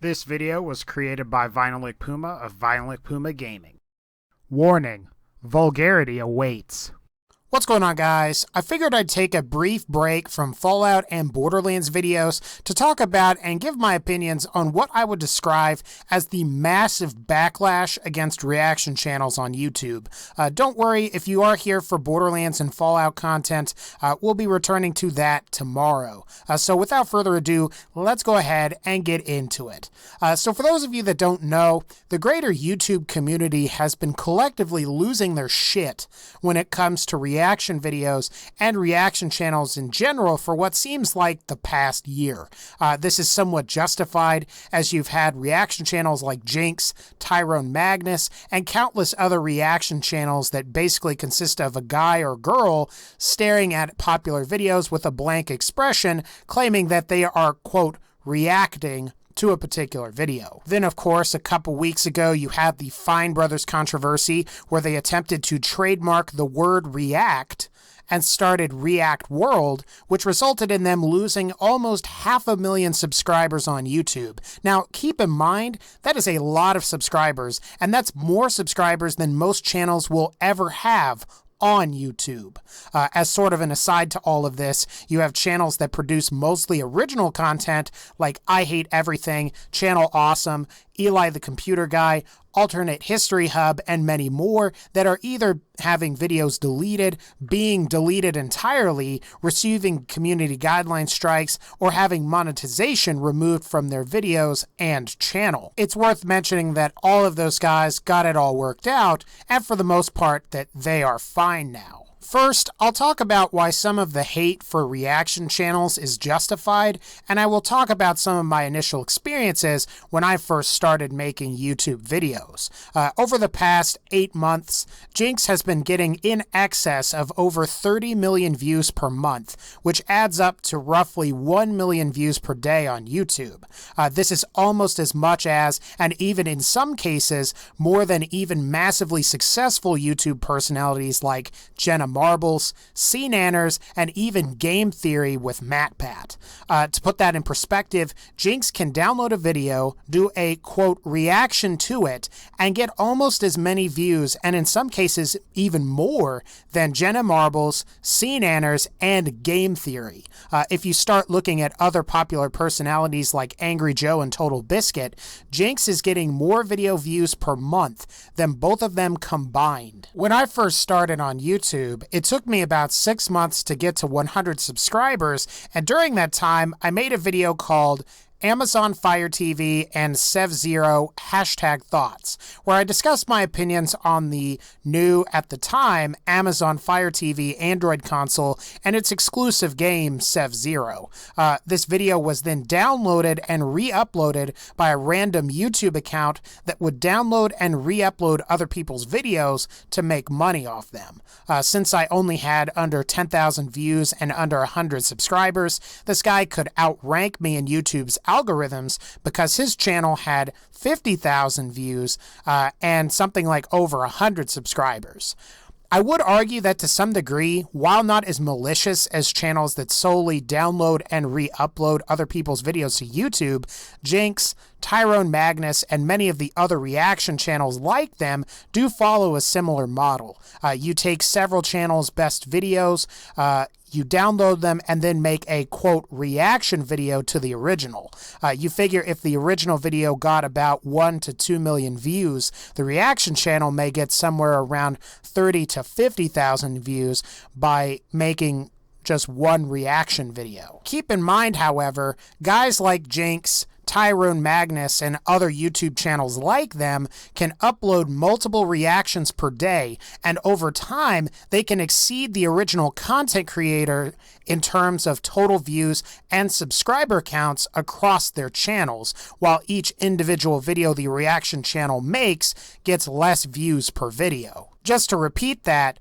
This video was created by VinylicPuma of VinylicPumaGaming. Warning: vulgarity awaits. What's going on, guys? I figured I'd take a brief break from Fallout and Borderlands videos to talk about and give my opinions on what I would describe as the massive backlash against reaction channels on YouTube. Don't worry, if you are here for Borderlands and Fallout content, we'll be returning to that tomorrow. So without further ado, let's go ahead and get into it. So for those of you that don't know, the greater YouTube community has been collectively losing their shit when it comes to reaction videos and reaction channels in general for what seems like the past year. This is somewhat justified, as you've had reaction channels like Jinx, Tyrone Magnus, and countless other reaction channels that basically consist of a guy or girl staring at popular videos with a blank expression, claiming that they are, quote, reacting to a particular video. Then, of course, a couple weeks ago, you had the Fine Brothers controversy where they attempted to trademark the word react and started React World, which resulted in them losing almost 500,000 subscribers on YouTube. Now, keep in mind, that is a lot of subscribers, and that's more subscribers than most channels will ever have on YouTube. As sort of an aside to all of this, you have channels that produce mostly original content like I Hate Everything, Channel Awesome, Eli the Computer Guy, Alternate History Hub, and many more that are either having videos deleted, being deleted entirely, receiving community guideline strikes, or having monetization removed from their videos and channel. It's worth mentioning that all of those guys got it all worked out, and for the most part that they are fine now. First, I'll talk about why some of the hate for reaction channels is justified, and I will talk about some of my initial experiences when I first started making YouTube videos. Over the past 8 months, Jinx has been getting in excess of over 30 million views per month, which adds up to roughly 1 million views per day on YouTube. This is almost as much as, and even in some cases, more than even massively successful YouTube personalities like Jenna Marbles, C-Nanners, and even Game Theory with MatPat. To put that in perspective, Jinx can download a video, do a, quote, reaction to it, and get almost as many views, and in some cases even more, than Jenna Marbles, C-Nanners, and Game Theory. If you start looking at other popular personalities like Angry Joe and Total Biscuit, Jinx is getting more video views per month than both of them combined. When I first started on YouTube, it took me about 6 months to get to 100 subscribers, and during that time, I made a video called Amazon Fire TV and Sev Zero #thoughts, where I discussed my opinions on the new, at the time, Amazon Fire TV Android console and its exclusive game, Sev Zero. This video was then downloaded and re-uploaded by a random YouTube account that would download and re-upload other people's videos to make money off them. Since I only had under 10,000 views and under 100 subscribers, this guy could outrank me in YouTube's algorithms because his channel had 50,000 views and something like over 100 subscribers. I would argue that to some degree, while not as malicious as channels that solely download and re-upload other people's videos to YouTube, Jinx, Tyrone Magnus, and many of the other reaction channels like them do follow a similar model. You take several channels' best videos, you download them, and then make a, quote, reaction video to the original. You figure if the original video got about 1 to 2 million views, the reaction channel may get somewhere around 30 to 50,000 views by making just one reaction video. Keep in mind, however, guys like Jinx, Tyrone Magnus, and other YouTube channels like them can upload multiple reactions per day, and over time, they can exceed the original content creator in terms of total views and subscriber counts across their channels, while each individual video the reaction channel makes gets less views per video. Just to repeat that,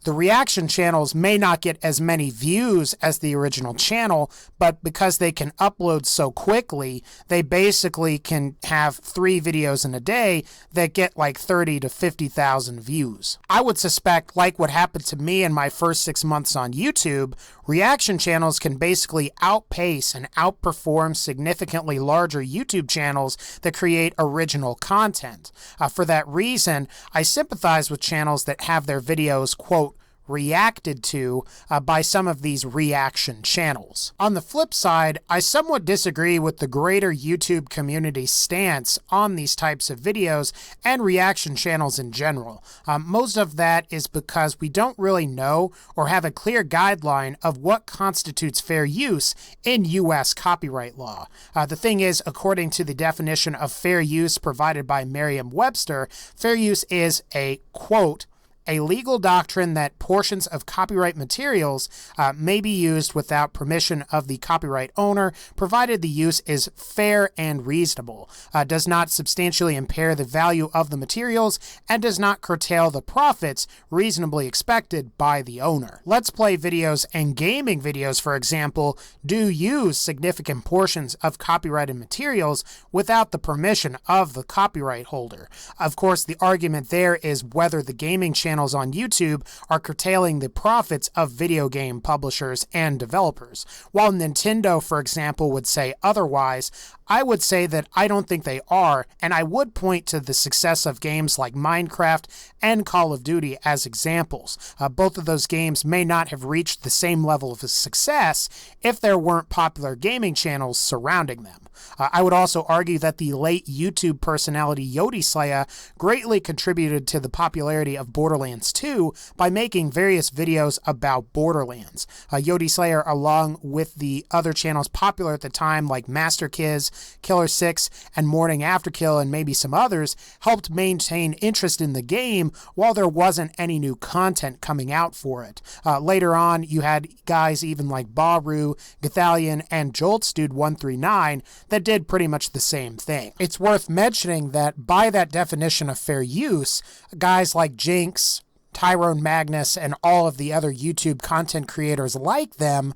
the reaction channels may not get as many views as the original channel, but because they can upload so quickly, they basically can have 3 videos in a day that get like 30 to 50,000 views. I would suspect, like what happened to me in my first 6 months on YouTube, reaction channels can basically outpace and outperform significantly larger YouTube channels that create original content. For that reason, I sympathize with channels that have their videos, quote, reacted to by some of these reaction channels. On the flip side, I somewhat disagree with the greater YouTube community stance on these types of videos and reaction channels in general. Most of that is because we don't really know or have a clear guideline of what constitutes fair use in U.S. copyright law. The thing is, according to the definition of fair use provided by Merriam-Webster, fair use is a, quote, a legal doctrine that portions of copyright materials may be used without permission of the copyright owner, provided the use is fair and reasonable, does not substantially impair the value of the materials, and does not curtail the profits reasonably expected by the owner. Let's Play videos and gaming videos, for example, do use significant portions of copyrighted materials without the permission of the copyright holder. Of course, the argument there is whether the gaming channels on YouTube are curtailing the profits of video game publishers and developers. While Nintendo, for example, would say otherwise, I would say that I don't think they are, and I would point to the success of games like Minecraft and Call of Duty as examples. Both of those games may not have reached the same level of success if there weren't popular gaming channels surrounding them. I would also argue that the late YouTube personality Yodislayer greatly contributed to the popularity of Borderlands 2 by making various videos about Borderlands. Yodislayer, along with the other channels popular at the time like MasterKiz, Killer 6, and Morning After Kill, and maybe some others, helped maintain interest in the game while there wasn't any new content coming out for it. Later on, you had guys even like Baru, Gathalion, and JoltsDude139 that did pretty much the same thing. It's worth mentioning that by that definition of fair use, guys like Jinx, Tyrone Magnus, and all of the other YouTube content creators like them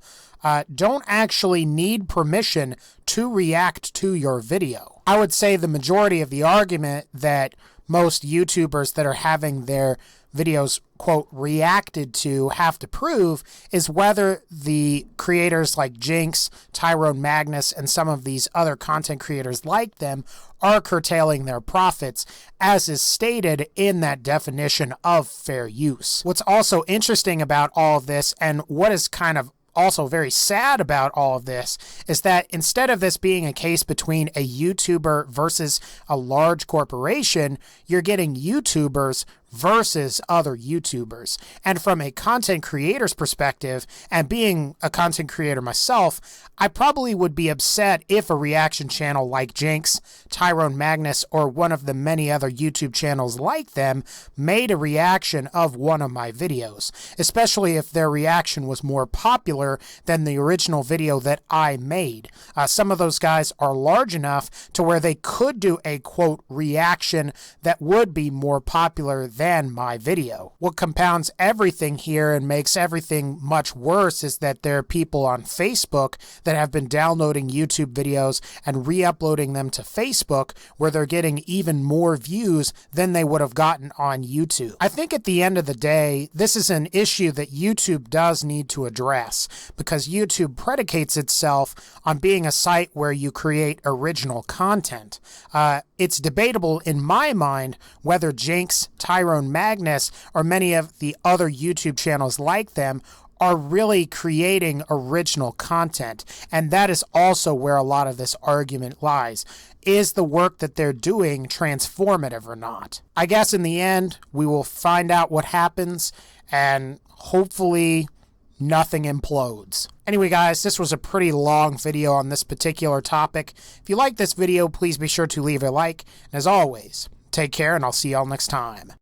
don't actually need permission to react to your video. I would say the majority of the argument that most YouTubers that are having their videos, quote, reacted to have to prove is whether the creators like Jinx, Tyrone Magnus, and some of these other content creators like them are curtailing their profits, as is stated in that definition of fair use. What's also interesting about all of this, and what is kind of also very sad about all of this, is that instead of this being a case between a YouTuber versus a large corporation, you're getting YouTubers versus other YouTubers. And from a content creator's perspective, and being a content creator myself, I probably would be upset if a reaction channel like Jinx, Tyrone Magnus, or one of the many other YouTube channels like them made a reaction of one of my videos, especially if their reaction was more popular than the original video that I made. Some of those guys are large enough to where they could do a, quote, reaction that would be more popular than my video. What compounds everything here and makes everything much worse is that there are people on Facebook that have been downloading YouTube videos and re-uploading them to Facebook, where they're getting even more views than they would have gotten on YouTube. I think at the end of the day, this is an issue that YouTube does need to address, because YouTube predicates itself on being a site where you create original content. It's debatable in my mind whether Jinx, Tyrone Magnus, or many of the other YouTube channels like them are really creating original content. And that is also where a lot of this argument lies. Is the work that they're doing transformative or not? I guess in the end, we will find out what happens, and hopefully nothing implodes. Anyway, guys, this was a pretty long video on this particular topic. If you like this video, please be sure to leave a like. And as always, take care, and I'll see y'all next time.